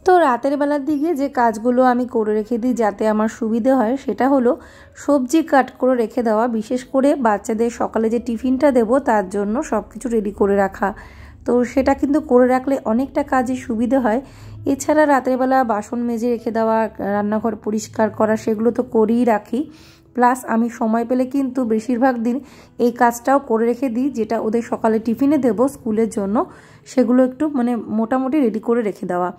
তো রাতের বেলার দিকে যে কাজগুলো আমি করে রেখে দিই যাতে আমার সুবিধে হয় সেটা হলো সবজি কাট করে রেখে দেওয়া, বিশেষ করে বাচ্চাদের সকালে যে টিফিনটা দেব তার জন্য সব কিছু রেডি করে রাখা। তো সেটা কিন্তু করে রাখলে অনেকটা কাজে সুবিধে হয়। এছাড়া রাতের বেলা বাসন মেজে রেখে দেওয়া, রান্নাঘর পরিষ্কার করা, সেগুলো তো করেই রাখি। প্লাস আমি সময় পেলে কিন্তু বেশিরভাগ দিন এই কাজটাও করে রেখে দিই, যেটা ওদের সকালে টিফিনে দেব স্কুলের জন্য, সেগুলো একটু মোটামুটি রেডি করে রেখে দেওয়া।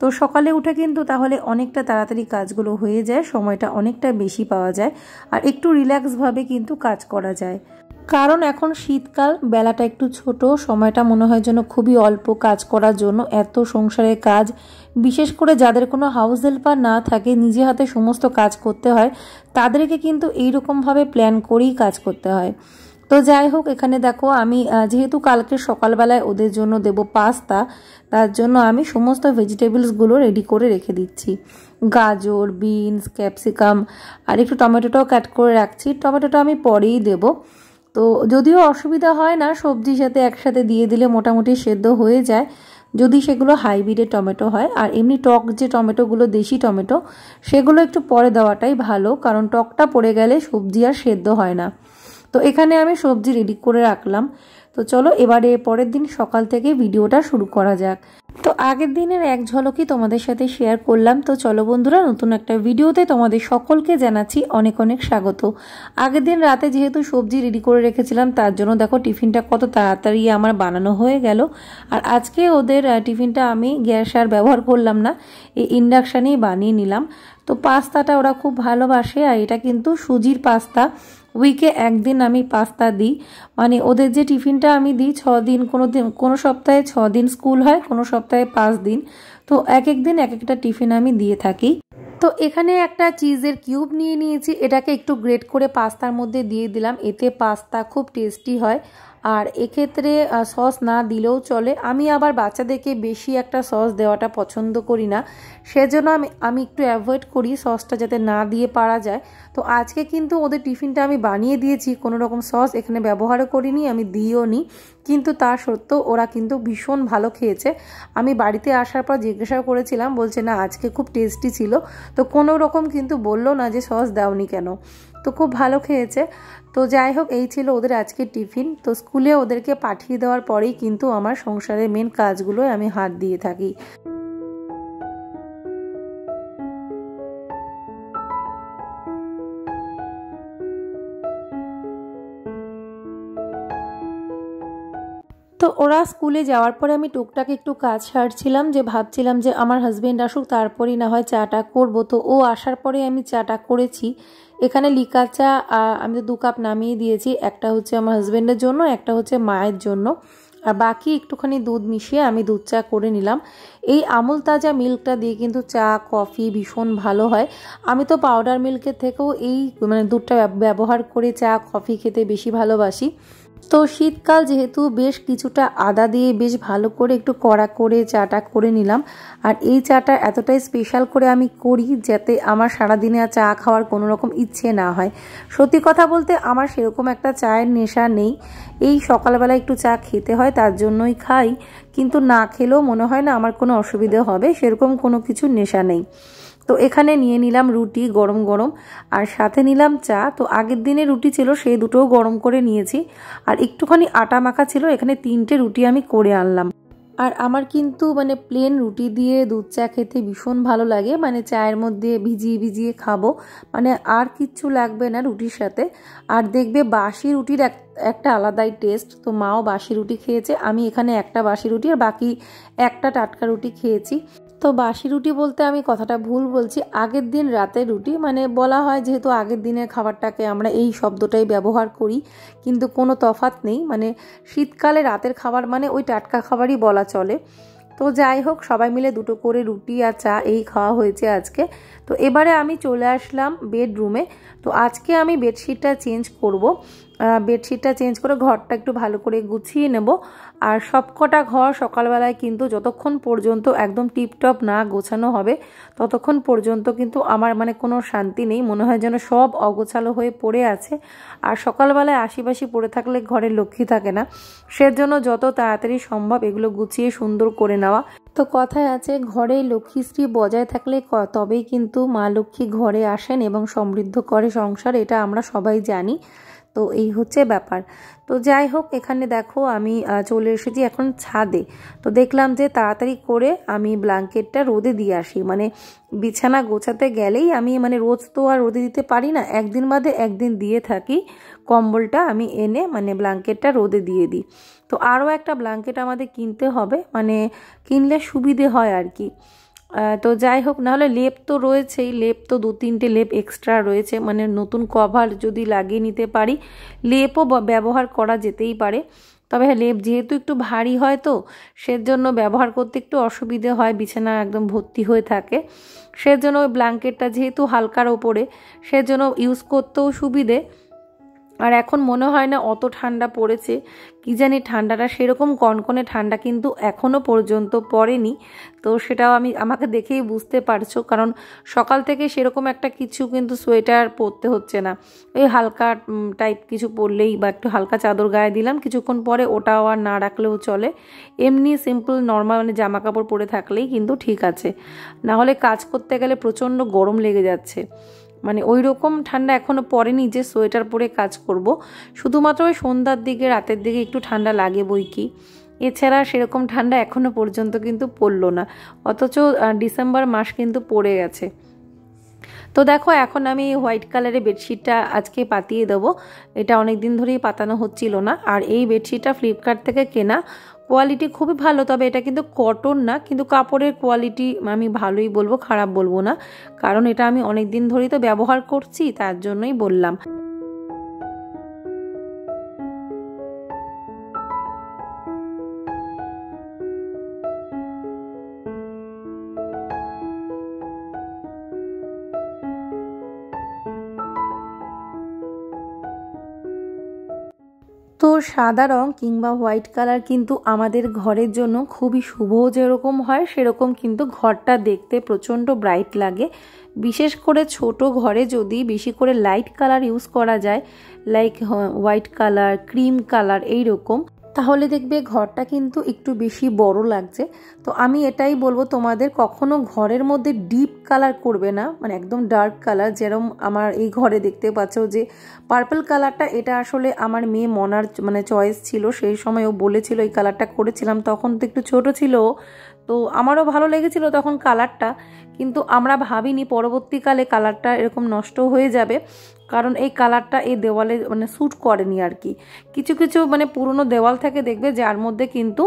তো সকালে উঠে কিন্তু তাহলে অনেকটা তাড়াতাড়ি কাজগুলো হয়ে যায়, সময়টা অনেকটা বেশি পাওয়া যায় আর একটু রিল্যাক্সভাবে কিন্তু কাজ করা যায়। কারণ এখন শীতকাল, বেলাটা একটু ছোট, সময়টা মনে হয় যেন খুবই অল্প কাজ করার জন্য। এত সংসারের কাজ, বিশেষ করে যাদের কোনো হাউস হেল্পার না থাকে, নিজে হাতে সমস্ত কাজ করতে হয়, তাদেরকে কিন্তু এইরকমভাবে প্ল্যান করেই কাজ করতে হয়। তো যাই হোক, এখানে দেখো আমি যেহেতু কালকে সকালবেলায় ওদের জন্য দেব পাস্তা, তার জন্য আমি সমস্ত ভেজিটেবলসগুলো রেডি করে রেখে দিচ্ছি। গাজর, বিনস, ক্যাপসিকাম আর একটু টমেটোটাও কাট করে রাখছি। টমেটোটা আমি পরেই দেব। তো যদিও অসুবিধা হয় না, সবজির সাথে একসাথে দিয়ে দিলে মোটামুটি সেদ্ধ হয়ে যায়, যদি সেগুলো হাইব্রিডের টমেটো হয়। আর এমনি টক যে টমেটোগুলো, দেশি টমেটো, সেগুলো একটু পরে দেওয়াটাই ভালো, কারণ টকটা পড়ে গেলে সবজি আর সেদ্ধ হয় না। তো এখানে আমি সবজি রেডি করে রাখলাম। তো চলো এবারে পরের দিন সকাল থেকে ভিডিওটা শুরু করা যাক। তো আগের দিনের এক ঝলকই তোমাদের সাথে শেয়ার করলাম। তো চলো বন্ধুরা, নতুন একটা ভিডিওতে তোমাদের সকলকে জানাচ্ছি অনেক অনেক স্বাগত। আগের দিন রাতে যেহেতু সবজি রেডি করে রেখেছিলাম, তার জন্য দেখো টিফিনটা কত তাড়াতাড়ি আমার বানানো হয়ে গেল। আর আজকে ওদের টিফিনটা আমি গ্যাস আর ব্যবহার করলাম না, এই ইন্ডাকশানেই বানিয়ে নিলাম। তো পাস্তাটা ওরা খুব ভালোবাসে, আর এটা কিন্তু সুজির পাস্তা। উইকে একদিন আমি পাস্তা দিই, ওদের যে টিফিনটা আমি দিই 6 দিন, কোনো সপ্তাহে 6 দিন স্কুল হয়, কোনো সপ্তাহে 5 দিন। তো এক এক দিন এক একটা টিফিন আমি দিয়ে থাকি। তো এখানে একটা চিজের কিউব নিয়ে নিয়েছি, এটাকে একটু গ্রেট করে পাস্তার মধ্যে দিয়ে দিলাম, এতে পাস্তা খুব টেস্টি হয়। আর এক্ষেত্রে সস না দিলেও চলে। আমি আবার বাচ্চাদেরকে বেশি একটা সস দেওয়াটা পছন্দ করি না, সেজন্য আমি একটু অ্যাভয়েড করি সসটা যাতে না দিয়ে পারা যায়। তো আজকে কিন্তু ওদের টিফিনটা আমি বানিয়ে দিয়েছি, কোনো রকম সস এখানে ব্যবহারও করিনি, আমি দিইও নি, কিন্তু তা সত্ত্বেও ওরা কিন্তু ভীষণ ভালো খেয়েছে। আমি বাড়িতে আসার পর জিজ্ঞাসা করেছিলাম, বলছে না আজকে খুব টেস্টি ছিল। তো কোনো রকম কিন্তু বললো না যে সস দাওনি কেন। তো খুব ভালো খেয়েছে। তো যাই হোক, এই ছিল ওদের আজকে টিফিন। তো স্কুলে ওদেরকে পাঠিয়ে দেওয়ার পরেই কিন্তু আমার সংসারের মেন কাজগুলোয় আমি হাত দিয়ে থাকি। তো ওরা স্কুলে যাওয়ার পরে আমি টুকটাক একটু কাজ সারছিলাম, যে ভাবছিলাম যে আমার হাজবেন্ড আসুক তারপরেই না হয় চাটা করবো। তো ও আসার পরে আমি চাটা করেছি। এখানে লিকার চা আমি তো 2 কাপ নামিয়ে দিয়েছি, একটা হচ্ছে আমার হাজবেন্ডের জন্য, একটা হচ্ছে মায়ের জন্য, আর বাকি একটুখানি দুধ মিশিয়ে আমি দুধ চা করে নিলাম। এই আমুল তাজা মিল্কটা দিয়ে কিন্তু চা কফি ভীষণ ভালো হয়। আমি তো পাউডার মিল্কের থেকেও এই দুধটা ব্যবহার করে চা কফি খেতে বেশি ভালোবাসি। তো শীতকাল যেহেতু, বেশ কিছুটা আদা দিয়ে বেশ ভালো করে একটু কড়া করে চাটা করে নিলাম। আর এই চাটা এতটাই স্পেশাল করে আমি করি যাতে আমার সারাদিনে আর চা খাওয়ার কোনো রকম ইচ্ছে না হয়। সত্যি কথা বলতে আমার সেরকম একটা চায়ের নেশা নেই, এই সকালবেলা একটু চা খেতে হয় তার জন্যই খাই, কিন্তু না খেলেও মনে হয় না আমার কোনো অসুবিধে হবে, সেরকম কোনো কিছু নেশা নেই। তো এখানে নিয়ে নিলাম রুটি গরম গরম, আর সাথে নিলাম চা। তো আগের দিনে রুটি ছিল, সেই দুটোও গরম করে নিয়েছি, আর একটুখানি আটা মাখা ছিল, এখানে 3টে রুটি আমি করে আনলাম। আর আমার কিন্তু মানে প্লেন রুটি দিয়ে দুধ চা খেতে ভীষণ ভালো লাগে, মানে চায়ের মধ্যে ভিজিয়ে ভিজিয়ে খাবো, মানে আর কিচ্ছু লাগবে না রুটির সাথে। আর দেখবে বাসি রুটির একটা আলাদাই টেস্ট। তো মাও বাসি রুটি খেয়েছে, আমি এখানে একটা বাসি রুটি আর বাকি একটা টাটকা রুটি খেয়েছি। তো বাসি রুটি বলতে আমি কথাটা ভুল বলছি, আগের দিন রাতের রুটি, মানে বলা হয় যেহেতু আগের দিনের খাবারটাকে আমরা এই শব্দটাই ব্যবহার করি, কিন্তু কোনো তফাৎ নেই, মানে শীতকালে রাতের খাবার মানে ওই টাটকা খাবারই বলা চলে। তো যাই হোক, সবাই মিলে দুটো করে রুটি আর চা এই খাওয়া হয়েছে আজকে। তো এবারে আমি চলে আসলাম বেডরুমে। তো আজকে আমি বেডশিটটা চেঞ্জ করব, বেডশিটটা চেঞ্জ করে ঘরটা একটু ভালো করে গুছিয়ে নেব। আর সবকটা ঘর সকালবেলায় কিন্তু যতক্ষণ পর্যন্ত একদম টিপটপ না গোছানো হবে ততক্ষণ পর্যন্ত কিন্তু আমার মানে কোনো শান্তি নেই, মনে হয় যেন সব অগোছালো হয়ে পড়ে আছে। আর সকালবেলায় আশিপাশি পড়ে থাকলে ঘরে লক্ষ্মী থাকে না, সেজন্য যত তাড়াতাড়ি সম্ভব এগুলো গুছিয়ে সুন্দর করে নেওয়া। তো কথায় আছে, ঘরে লক্ষ্মীশ্রী বজায় থাকলে তবেই কিন্তু মা লক্ষ্মী ঘরে আসেন এবং সমৃদ্ধ করে সংসার, এটা আমরা সবাই জানি। তো এই হচ্ছে ব্যাপার। তো যাই হোক, এখানে দেখো আমি চলে এসেছি এখন ছাদে। তো দেখলাম যে তাড়াতাড়ি করে আমি ব্ল্যাঙ্কেটটা রোদে দিয়ে আসি, মানে বিছানা গোছাতে গেলেই আমি মানে রোজ তো আর রোদে দিতে পারি না, একদিন বাদে একদিন দিয়ে থাকি কম্বলটা আমি এনে, মানে ব্ল্যাঙ্কেটটা রোদে দিয়ে দিই। তো আরও একটা ব্ল্যাঙ্কেট আমাদের কিনতে হবে, মানে কিনলে সুবিধে হয় আর কি। তো যাই হোক, নাহলে লেপ তো রয়েছেই, লেপ তো 2-3টে লেপ এক্সট্রা রয়েছে, মানে নতুন কভার যদি লাগিয়ে নিতে পারি লেপও ব্যবহার করা যেতেই পারে। তবে হ্যাঁ, লেপ যেহেতু একটু ভারী হয় তো সেজন্য ব্যবহার করতে একটু অসুবিধে হয়, বিছানা একদম ভর্তি হয়ে থাকে, সেজন্য ওই ব্ল্যাঙ্কেটটা যেহেতু হালকার ওপরে সেজন্য ইউজ করতেও সুবিধে। আর এখন মনে হয় না অত ঠান্ডা পড়েছে, কি জানি ঠান্ডাটা সেরকম কনকনে ঠান্ডা কিন্তু এখনও পর্যন্ত পড়েনি। তো সেটাও আমাকে দেখেই বুঝতে পারছো, কারণ সকাল থেকে সেরকম একটা কিছু কিন্তু সোয়েটার পরতে হচ্ছে না, ওই হালকা টাইপ কিছু পরলেই বা একটু হালকা চাদর গায়ে দিলাম, কিছুক্ষণ পরে ওটাও আর না রাখলেও চলে, এমনি সিম্পল নর্মাল মানে জামা কাপড় পরে থাকলেই কিন্তু ঠিক আছে। না হলে কাজ করতে গেলে প্রচণ্ড গরম লেগে যাচ্ছে, মানে ওই রকম ঠান্ডা এখনও পড়েনি যে সোয়েটার পরে কাজ করব। শুধুমাত্র ওই সন্ধ্যার দিকে রাতের দিকে একটু ঠান্ডা লাগে বই কি, এছাড়া সেরকম ঠান্ডা এখনও পর্যন্ত কিন্তু পড়লো না, অথচ ডিসেম্বর মাস কিন্তু পড়ে গেছে। তো দেখো, এখন আমি হোয়াইট কালারের বেডশিটটা আজকে পাতিয়ে দেবো, এটা অনেক দিন ধরেই পাতানো হচ্ছিল না। আর এই বেডশিটটা ফ্লিপকার্ট থেকে কেনা, কোয়ালিটি খুবই ভালো, তবে এটা কিন্তু কটন না, কিন্তু কাপড়ের কোয়ালিটি আমি ভালোই বলবো, খারাপ বলবো না, কারণ এটা আমি অনেক দিন ধরেই তো ব্যবহার করছি, তার জন্যই বললাম। তো সাদা রং কিংবা হোয়াইট কালার কিন্তু আমাদের ঘরের জন্য খুবই শুভ, যেরকম হয় সেরকম কিন্তু ঘরটা দেখতে প্রচণ্ড ব্রাইট লাগে। বিশেষ করে ছোট ঘরে যদি বেশি করে লাইট কালার ইউজ করা যায়, like white colour, cream colour এইরকম, তাহলে দেখবে ঘরটা কিন্তু একটু বেশি বড় লাগছে। তো আমি এটাই বলবো তোমাদের, কখনো ঘরের মধ্যে ডিপ কালার করবে না, মানে একদম ডার্ক কালার, যেরকম আমার এই ঘরে দেখতে পাচ্ছ যে পার্পল কালারটা, এটা আসলে আমার মেয়ে মনার মানে চয়েস ছিল, সেই সময় ও বলেছিল এই কালারটা করেছিলাম, তখন তো একটু ছোট ছিল, তো আমারও ভালো লেগেছিল তখন কালারটা, কিন্তু আমরা ভাবিনি পরবর্তীকালে কালারটা এরকম নষ্ট হয়ে যাবে, কারণ এই কালারটা এই দেওয়ালে মানে স্যুট করেনি আর কি। কিছু কিছু মানে পুরনো দেওয়াল থেকে দেখবে যার মধ্যে কিন্তু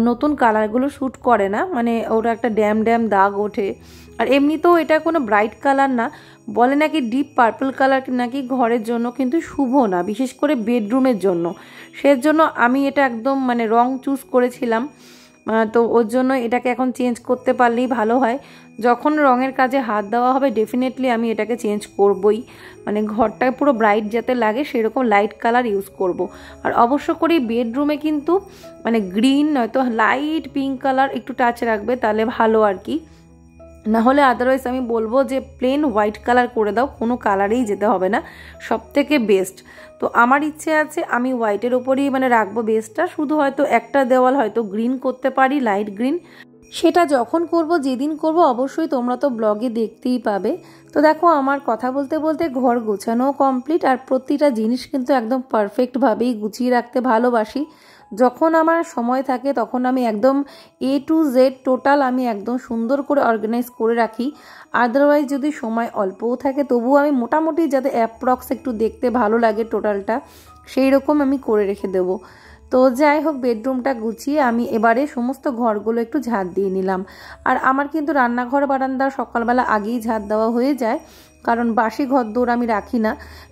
নতুন কালারগুলো স্যুট করে না, মানে ওটা একটা ড্যাম ড্যাম দাগ ওঠে। আর এমনিতেও এটা কোনো ব্রাইট কালার না, বলে নাকি ডিপ পার্পল কালার নাকি ঘরের জন্য কিন্তু শুভ না, বিশেষ করে বেডরুমের জন্য, সেজন্য আমি এটা একদম মানে রং চুজ করেছিলাম। তো ওর জন্য এটাকে এখন চেঞ্জ করতে পারলেই ভালো হয়, যখন রঙের কাজে হাত দেওয়া হবে ডেফিনেটলি আমি এটাকে চেঞ্জ করবই, মানে ঘরটা পুরো ব্রাইট যাতে লাগে সেরকম লাইট কালার ইউজ করব। আর অবশ্য করে বেডরুমে কিন্তু মানে গ্রিন নয়তো লাইট পিঙ্ক কালার একটু টাচ রাখবে, তাহলে ভালো আর কি, না হলে আদারওয়াইজ আমি বলবো যে প্লেন হোয়াইট কালার করে দাও, কোনো কালারেই যেতে হবে না, সব থেকে বেস্ট। তো আমার ইচ্ছে আছে আমি হোয়াইটের ওপরেই মানে রাখবো বেসটা, শুধু হয়তো একটা দেওয়াল হয়তো গ্রিন করতে পারি, লাইট গ্রিন, সেটা যখন করব যেদিন করব অবশ্যই তোমরা তো ব্লগে দেখতেই পাবে। তো দেখো, আমার কথা বলতে বলতে ঘর গোছানো কমপ্লিট, আর প্রতিটা জিনিস কিন্তু একদম পারফেক্টভাবেই গুছিয়ে রাখতে ভালোবাসি। যখন আমার সময় থাকে তখন আমি একদম A to Z টোটাল আমি একদম সুন্দর করে অর্গানাইজ করে রাখি। আদারওয়াইজ যদি সময় অল্পও থাকে তবুও আমি মোটামুটি যাতে অ্যাপ্রক্স একটু দেখতে ভালো লাগে টোটালটা সেই রকম আমি করে রেখে দেবো। তো যাই হোক, বেডরুমটা গুছিয়ে আমি এবারে সমস্ত ঘরগুলো একটু ঝাড় দিয়ে নিলাম। আর আমার কিন্তু রান্নাঘর বারান্দা সকালবেলা আগেই ঝাড় দেওয়া হয়ে যায়, কারণ বাসি ঘর দৌড় আমি রাখি না।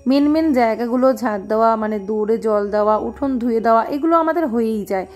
মেন মেন জায়গাগুলো ঝাড় দেওয়া, মানে দৌড়ে জল দেওয়া, উঠোন ধুয়ে দেওয়া, এগুলো আমাদের হয়েই যায়।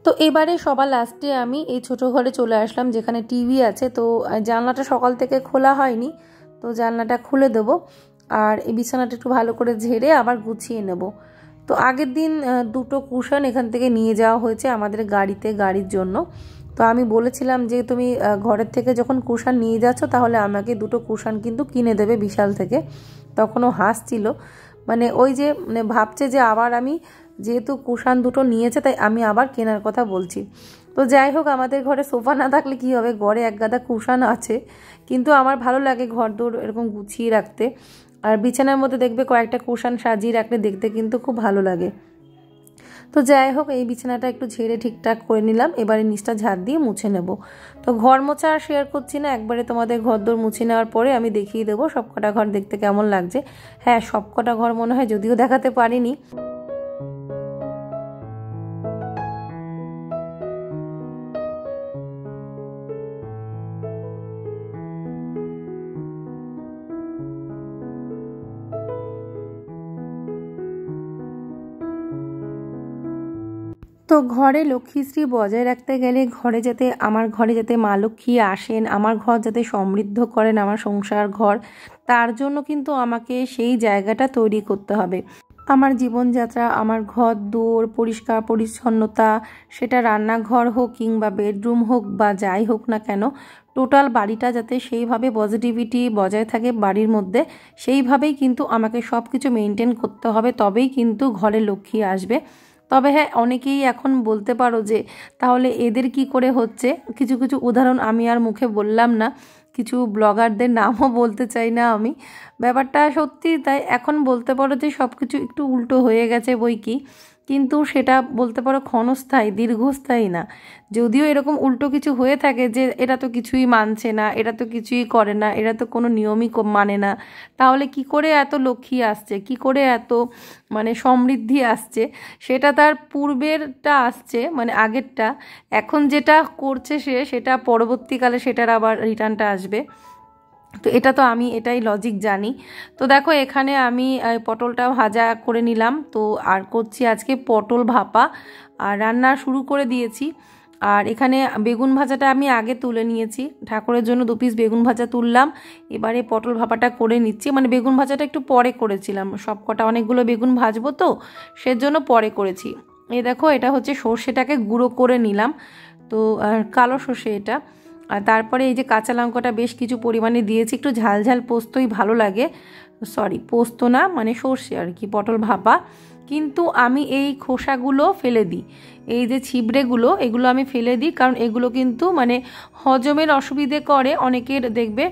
তো এবারে সবার লাস্টে আমি এই ছোটো ঘরে চলে আসলাম যেখানে টিভি আছে। তো জানলাটা সকাল থেকে খোলা হয়নি, তো জানলাটা খুলে দেব। আর এই বিছানাটা একটু ভালো করে ঝেড়ে আবার গুছিয়ে নেব। তো আগের দিন দুটো কুশন এখান থেকে নিয়ে যাওয়া হয়েছে আমাদের গাড়ির জন্য। তো আমি বলেছিলাম যে তুমি ঘরের থেকে যখন কুশন নিয়ে যাচ্ছ তাহলে আমাকে দুটো কুশন কিন্তু কিনে দেবে বিশাল থেকে। তখনও হাসছিল, মানে ওই যে ভাবছে যে আবার আমি যেহেতু কুশান দুটো নিয়েছে তাই আমি আবার কেনার কথা বলছি। তো যাই হোক, আমাদের ঘরে সোফা না থাকলে কি হবে, ঘরে এক গাদা কুশান আছে, কিন্তু আমার ভালো লাগে ঘর দৌড় এরকম গুছিয়ে রাখতে। আর বিছানার মধ্যে দেখবে কয়েকটা কুশান সাজিয়ে রাখলে দেখতে কিন্তু খুব ভালো লাগে। তো যাই হোক, এই বিছানাটা একটু ঝেড়ে ঠিকঠাক করে নিলাম, এবারে নিচটা ঝাড় দিয়ে মুছে নেব। তো ঘর মোছা আর শেয়ার করছি না, একবারে তোমাদের ঘরদোর মুছে নেওয়ার পরে আমি দেখিয়ে দেবো সবকটা ঘর দেখতে কেমন লাগছে। হ্যাঁ, সবকটা ঘর মনে হয় যদিও দেখাতে পারিনি। তো ঘরে লক্ষ্মীশ্রী বজায় রাখতে গেলে আমার ঘরে যাতে মা লক্ষ্মী আসেন, আমার ঘর যাতে সমৃদ্ধ করেন, আমার সংসার ঘর, তার জন্য কিন্তু আমাকে সেই জায়গাটা তৈরি করতে হবে। আমার জীবনযাত্রা, আমার ঘর দৌড় পরিষ্কার পরিচ্ছন্নতা, সেটা রান্নাঘর হোক কিংবা বেডরুম হোক বা যাই হোক না কেন, টোটাল বাড়িটা যাতে সেইভাবে পজিটিভিটি বজায় থাকে বাড়ির মধ্যে, সেইভাবেই কিন্তু আমাকে সব কিছু মেনটেন করতে হবে, তবেই কিন্তু ঘরে লক্ষ্মী আসবে। তবে হ্যাঁ, অনেকেই এখন বলতে পারো যে তাহলে এদের কি করে হচ্ছে। কিছু কিছু উদাহরণ আমি আর মুখে বললাম না, কিছু ব্লগারদের নামও বলতে চাই না আমি। ব্যাপারটা সত্যি তাই, এখন বলতে পারো যে সব কিছু একটু উল্টো হয়ে গেছে বই কি, কিন্তু সেটা বলতে পারো ক্ষণস্থায়ী, দীর্ঘস্থায়ী না। যদিও এরকম উল্টো কিছু হয়ে থাকে যে এরা তো কিছুই মানছে না, এরা তো কিছুই করে না, এরা তো কোনো নিয়মই মানে না, তাহলে কি করে এত লক্ষ্মী আসছে, কি করে এত মানে সমৃদ্ধি আসছে, সেটা তার পূর্বেরটা আসছে, মানে আগেরটা। এখন যেটা করছে সেটা পরবর্তীকালে সেটার আবার রিটার্নটা আসবে। তো এটা তো আমি এটাই লজিক জানি। তো দেখো, এখানে আমি পটলটা ভাজা করে নিলাম। তো আর করছি আজকে পটল ভাপা, আর রান্না শুরু করে দিয়েছি। আর এখানে বেগুন ভাজাটা আমি আগে তুলে নিয়েছি, ঠাকুরের জন্য 2 পিস বেগুন ভাজা তুললাম। এবারে পটল ভাপাটা করে নিচ্ছি, মানে বেগুন ভাজাটা একটু পরে করেছিলাম, সবকটা অনেকগুলো বেগুন ভাজবো তো সেজন্য পরে করেছি। এই দেখো, এটা হচ্ছে সর্ষেটাকে গুঁড়ো করে নিলাম, তো কালো সর্ষে এটা। আর তারপরে এই যে কাঁচা লঙ্কাটা বেশ কিছু পরিমাণে দিয়েছি, একটু ঝাল ঝাল পোস্তই ভালো লাগে, সরি পোস্ত না মানে সর্ষে আর কি, পটল ভাপা। কিন্তু আমি এই খোসাগুলো ফেলে দিই, এই যে ছিবড়েগুলো এগুলো আমি ফেলে দিই, কারণ এগুলো কিন্তু মানে হজমের অসুবিধে করে অনেকের, দেখবে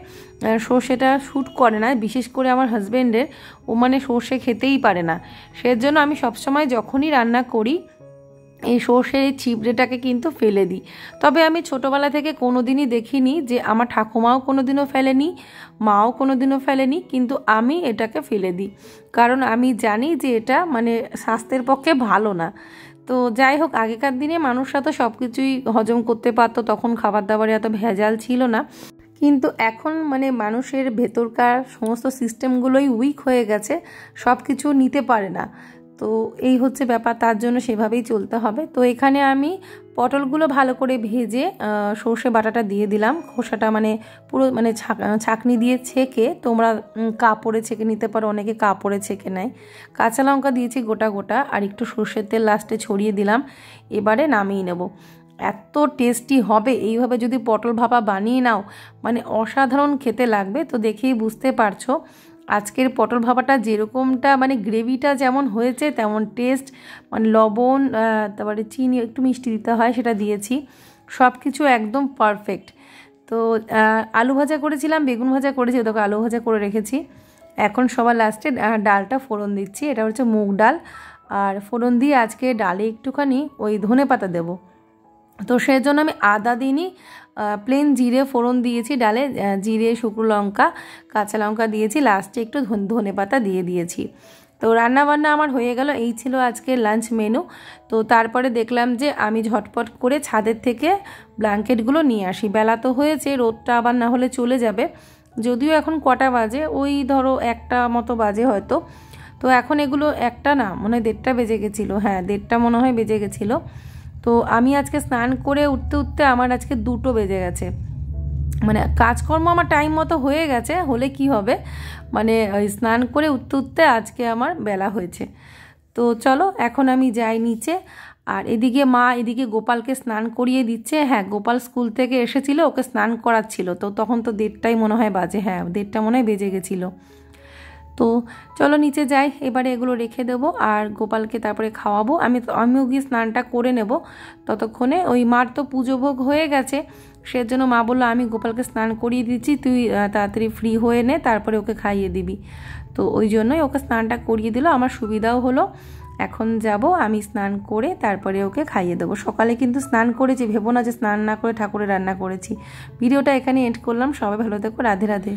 সর্ষেটা শ্যুট করে না, বিশেষ করে আমার হাজব্যান্ডের, ও মানে সর্ষে খেতেই পারে না। সেজন্য আমি সবসময় যখনই রান্না করি এই সর্ষের এই ছিবড়েটাকে কিন্তু ফেলে দিই। তবে আমি ছোটোবেলা থেকে কোনো দিনই দেখিনি যে আমার ঠাকুমাও কোনো দিনও ফেলেনি, মাও কোনো দিনও ফেলেনি, কিন্তু আমি এটাকে ফেলে দিই, কারণ আমি জানি যে এটা মানে স্বাস্থ্যের পক্ষে ভালো না। তো যাই হোক, আগেকার দিনে মানুষরা তো সব কিছুই হজম করতে পারতো, তখন খাবার দাবারে এত ভেজাল ছিল না। কিন্তু এখন মানে মানুষের ভেতরকার সমস্ত সিস্টেমগুলোই উইক হয়ে গেছে, সব কিছু নিতে পারে না। তো এই হচ্ছে ব্যাপার, তার জন্য সেভাবেই চলতে হবে। তো এখানে আমি পটলগুলো ভালো করে ভেজে সর্ষে বাটাটা দিয়ে দিলাম, খোসাটা মানে পুরো মানে ছাঁকনি দিয়ে ছেঁকে, তোমরা কাপড়ে ছেঁকে নিতে পারো, অনেকে কাপড়ে ছেঁকে নেয়। কাঁচা লঙ্কা দিয়েছি গোটা গোটা, আর একটু সর্ষের তেল লাস্টে ছড়িয়ে দিলাম। এবারে নামিয়ে নেব। এত টেস্টি হবে এইভাবে যদি পটল ভাপা বানিয়ে নাও, মানে অসাধারণ খেতে লাগবে। তো দেখেই বুঝতে পারছো আজকের পটল ভাপাটা যেরকমটা মানে গ্রেভিটা যেমন হয়েছে তেমন টেস্ট, মানে লবণ, তারপরে চিনি, একটু মিষ্টি দিতে হয় সেটা দিয়েছি, সব কিছু একদম পারফেক্ট। তো আলু ভাজা করেছিলাম, বেগুন ভাজা করেছি, ওদেরকে আলু ভাজা করে রেখেছি। এখন সবার লাস্টে ডালটা ফোড়ন দিচ্ছি, এটা হচ্ছে মুগ ডাল। আর ফোড়ন দিয়ে আজকে ডালে একটুখানি ওই ধনেপাতা দেবো, তো সেই জন্য আমি আদা দিইনি, প্লেন জিরে ফোড়ন দিয়েছি ডালে, জিরে, শুকনো লঙ্কা, কাঁচা লঙ্কা দিয়েছি, লাস্টে একটু ধনেপাতা দিয়ে দিয়েছি। তো রান্নাবান্না আমার হয়ে গেল, এই ছিল আজকের লাঞ্চ মেনু। তো তারপরে দেখলাম যে আমি ঝটপট করে ছাদের থেকে ব্ল্যাঙ্কেটগুলো নিয়ে আসি, বেলা তো হয়েছে, রোদটা আবার না হলে চলে যাবে। যদিও এখন কটা বাজে, ওই ধরো 1টা মতো বাজে হয়তো। তো এখন এগুলো 1টা না, মনে হয় 1:30 বেজে গেছিলো, হ্যাঁ 1:30 মনে হয় বেজে গেছিলো। তো আমি আজকে স্নান করে উঠতে উঠতে আমার আজকে 2টো বেজে গেছে, মানে কাজকর্ম আমার টাইম মতো হয়ে গেছে, হলে কি হবে, মানে স্নান করে উঠতে উঠতে আজকে আমার বেলা হয়েছে। তো চলো এখন আমি যাই নিচে। আর এদিকে মা এদিকে গোপালকে স্নান করিয়ে দিচ্ছে। হ্যাঁ, গোপাল স্কুল থেকে এসেছিল, ওকে স্নান করাচ্ছিল, তো তখন তো 1:30 মনে হয় বাজে, হ্যাঁ 1:30 মনে হয় বেজে গেছিলো। তো চলো নিচে যাই, এবারে এগুলো রেখে দেবো আর গোপালকে তারপরে খাওয়াবো। আমিও গিয়ে স্নানটা করে নেব ততক্ষণে। ওই মার তো পুজো ভোগ হয়ে গেছে, সেজন্য মা বললো আমি গোপালকে স্নান করিয়ে দিচ্ছি, তুই তাড়াতাড়ি ফ্রি হয়ে নে, তারপরে ওকে খাইয়ে দিবি। তো ওই জন্যই ওকে স্নানটা করিয়ে দিল, আমার সুবিধাও হলো। এখন যাব আমি স্নান করে তারপরে ওকে খাইয়ে দেবো। সকালে কিন্তু স্নান করেছি, ভেবো না যে স্নান না করে ঠাকুরের রান্না করেছি। ভিডিওটা এখানে এন্ড করলাম, সবাই ভালো থেকো, রাধে রাধে।